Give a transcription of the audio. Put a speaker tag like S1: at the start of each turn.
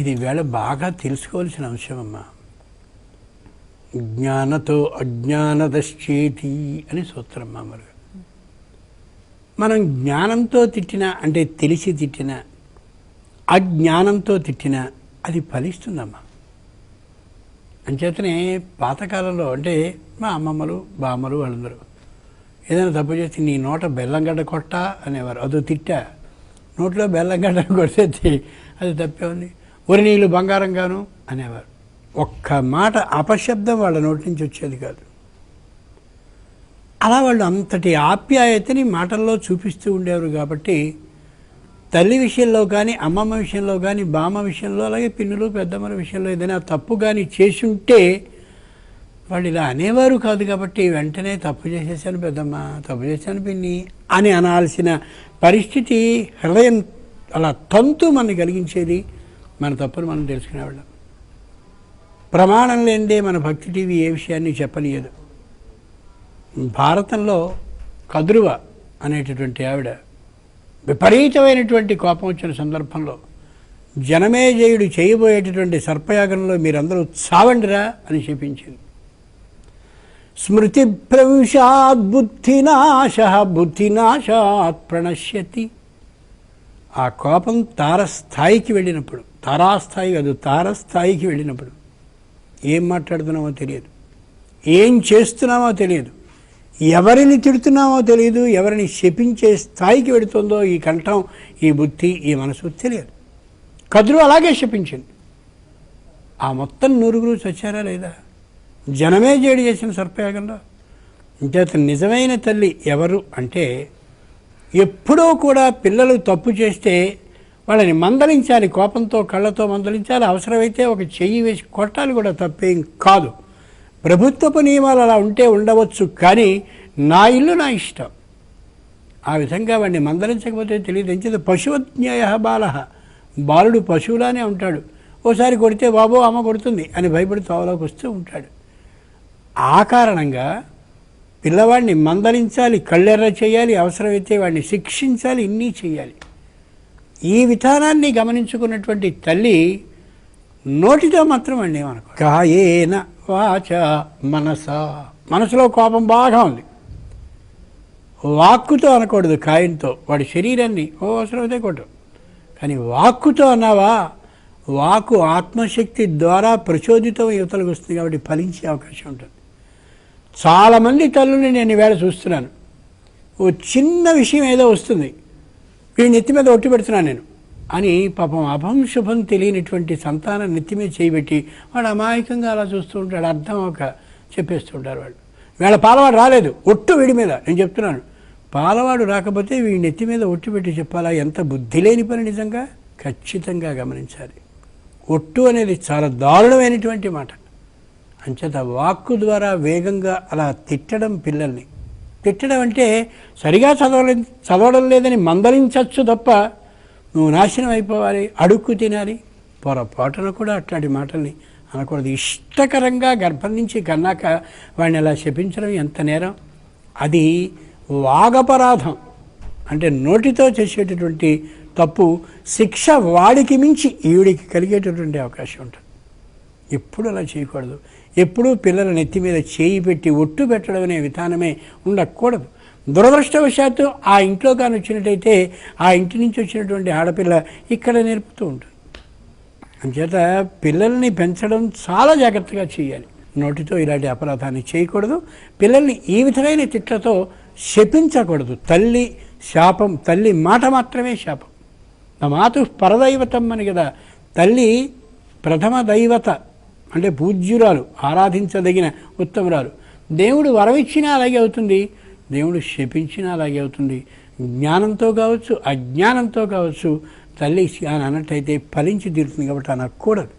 S1: ఇది వేళ బాగా తెలుసుకోవాల్సిన అంశం అమ్మా. జ్ఞానతో అజ్ఞానదశ్చేతి అని సూత్రం మామూలుగా. మనం జ్ఞానంతో తిట్టినా, అంటే తెలిసి తిట్టినా, అజ్ఞానంతో తిట్టినా అది ఫలిస్తుందమ్మా. అంచేతనే పాతకాలంలో అంటే మా అమ్మమ్మలు బామ్మలు వాళ్ళందరూ ఏదైనా తప్పు చేసి నీ నోట బెల్లంగడ్డ కొట్టా అనేవారు. అదో తిట్టా, నోట్లో బెల్లంగడ్డ కొడితే అది తప్పే ఉంది. ఒరి నీళ్ళు బంగారంగాను అనేవారు. ఒక్క మాట అపశబ్దం వాళ్ళ నోటి నుంచి వచ్చేది కాదు. అలా వాళ్ళు అంతటి ఆప్యాయతని మాటల్లో చూపిస్తూ ఉండేవారు. కాబట్టి తల్లి విషయంలో కానీ, అమ్మమ్మ విషయంలో కానీ, బామ్మ విషయంలో, అలాగే పిన్నులు పెద్దమ్మల విషయంలో ఏదైనా తప్పు కానీ చేసి ఉంటే వాళ్ళు ఇలా అనేవారు కాదు. కాబట్టి వెంటనే తప్పు చేసేసాను పెద్దమ్మ, తప్పు చేశాను పిన్ని అని అనాల్సిన పరిస్థితి హృదయం అలా తంతు మనని కలిగించేది. మన తప్పును మనం తెలుసుకునేవాళ్ళం. ప్రమాణం లేనిదే మన భక్తి టీవీ ఏ విషయాన్ని చెప్పనియదు. భారతంలో కద్రువ అనేటటువంటి ఆవిడ విపరీతమైనటువంటి కోపం వచ్చిన సందర్భంలో జనమేజయుడు చేయబోయేటటువంటి సర్పయాగంలో మీరందరూ చావండిరా అని చెప్పించింది. స్మృతి భ్రంశాత్ బుద్ధినాశ బుద్ధినాశాత్ ప్రణశ్యతి. ఆ కోపం తారస్థాయికి వెళ్ళినప్పుడు, తారాస్థాయి కాదు తారస్థాయికి వెళ్ళినప్పుడు ఏం మాట్లాడుతున్నామో తెలియదు, ఏం చేస్తున్నామో తెలియదు, ఎవరిని తిడుతున్నామో తెలియదు, ఎవరిని శపించే స్థాయికి వెళుతుందో ఈ కంఠం, ఈ బుద్ధి, ఈ మనసు తెలియదు. కద్రు అలాగే శపించింది. ఆ మొత్తం నూరుగురు చచ్చారా లేదా? జనమే జేడు చేసిన సర్పయాగంలో. ఇంచేత నిజమైన తల్లి ఎవరు అంటే, ఎప్పుడూ కూడా పిల్లలు తప్పు చేస్తే వాళ్ళని మందలించాలి, కోపంతో కళ్ళతో మందలించాలి, అవసరమైతే ఒక చెయ్యి వేసి కొట్టాలి కూడా, తప్పేం కాదు. ప్రభుత్వపు నియమాలు అలా ఉంటే ఉండవచ్చు, కానీ నా ఇల్లు నా ఇష్టం. ఆ విధంగా వాడిని మందలించకపోతే తెలియదు. ఎంచేత పశువజ్ఞేయ బాలః, బాలుడు పశువులానే ఉంటాడు. ఓసారి కొడితే బాబో అమ్మ కొడుతుంది అని భయపడి తోవలోకి వస్తూ ఉంటాడు. ఆ కారణంగా పిల్లవాడిని మందలించాలి, కళ్ళెర్ర చేయాలి, అవసరమైతే వాడిని శిక్షించాలి, ఇన్ని చేయాలి. ఈ విధానాన్ని గమనించుకున్నటువంటి తల్లి నోటితో మాత్రం వాడిని ఏమనుకో, కాయేన వాచ మనస, మనసులో కోపం బాగా ఉంది, వాక్కుతో అనకూడదు, కాయంతో. వాడి శరీరాన్ని అవసరమైతే కొట్టు, కానీ వాక్కుతో అన్నావా, వాక్కు ఆత్మశక్తి ద్వారా ప్రచోదితం యువతలకు వస్తుంది కాబట్టి ఫలించే అవకాశం ఉంటుంది. చాలామంది తల్లుని నేను ఈవేళ చూస్తున్నాను. ఓ చిన్న విషయం ఏదో వస్తుంది, వీడి నెత్తి మీద ఒట్టి పెడుతున్నాను నేను అని పాపం అభం శుభం తెలియనిటువంటి సంతానం నెత్తి మీద చేయబెట్టి వాడు అమాయకంగా అలా చూస్తూ ఉంటాడు. అర్థం ఒక చెప్పేస్తుంటారు వాళ్ళు. వీళ్ళ పాలవాడు రాలేదు, ఒట్టు వీడి మీద. నేను చెప్తున్నాను, పాలవాడు రాకపోతే వీడి నెత్తి మీద ఒట్టు పెట్టి చెప్పాలా? ఎంత బుద్ధి లేని పని నిజంగా. ఖచ్చితంగా గమనించాలి. ఒట్టు అనేది చాలా దారుణమైనటువంటి మాట. అంచేత వాక్కు ద్వారా వేగంగా అలా తిట్టడం, పిల్లల్ని తిట్టడం అంటే సరిగా చదవడం లేదని మందలించవచ్చు తప్ప నువ్వు నాశనం అయిపోవాలి, అడుక్కు తినాలి, పొరపాటున కూడా అట్లాంటి మాటల్ని అనకూడదు. ఇష్టకరంగా గర్భం నుంచి కన్నాక వాడిని అలా శపించడం ఎంత నేరం. అది వాగపరాధం, అంటే నోటితో చేసేటటువంటి తప్పు. శిక్ష వాడికి మించి ఈవిడికి కలిగేటటువంటి అవకాశం ఉంటుంది. ఎప్పుడు అలా చేయకూడదు. ఎప్పుడూ పిల్లల నెత్తి మీద చేయి పెట్టి ఒట్టు పెట్టడం అనే విధానమే ఉండకూడదు. దురదృష్టవశాత్తు ఆ ఇంట్లో కానీ వచ్చినట్టయితే ఆ ఇంటి నుంచి వచ్చినటువంటి ఆడపిల్ల ఇక్కడ నేర్పుతూ ఉంటుంది. అంచేత పిల్లల్ని పెంచడం చాలా జాగ్రత్తగా చేయాలి. నోటితో ఇలాంటి అపరాధాన్ని చేయకూడదు. పిల్లల్ని ఈ విధమైన తిట్లతో శపించకూడదు. తల్లి శాపం, తల్లి మాట మాత్రమే శాపం. నా మాతు పరదైవతం అని కదా. తల్లి ప్రథమ దైవత, అంటే పూజ్యురాలు, ఆరాధించదగిన ఉత్తమురాలు. దేవుడు వరమిచ్చినా అలాగే అవుతుంది, దేవుడు శపించినా అలాగే అవుతుంది. జ్ఞానంతో కావచ్చు, అజ్ఞానంతో కావచ్చు. తల్లి అని అన్నట్టయితే ఫలించి తీరుతుంది. కాబట్టి అనకూడదు.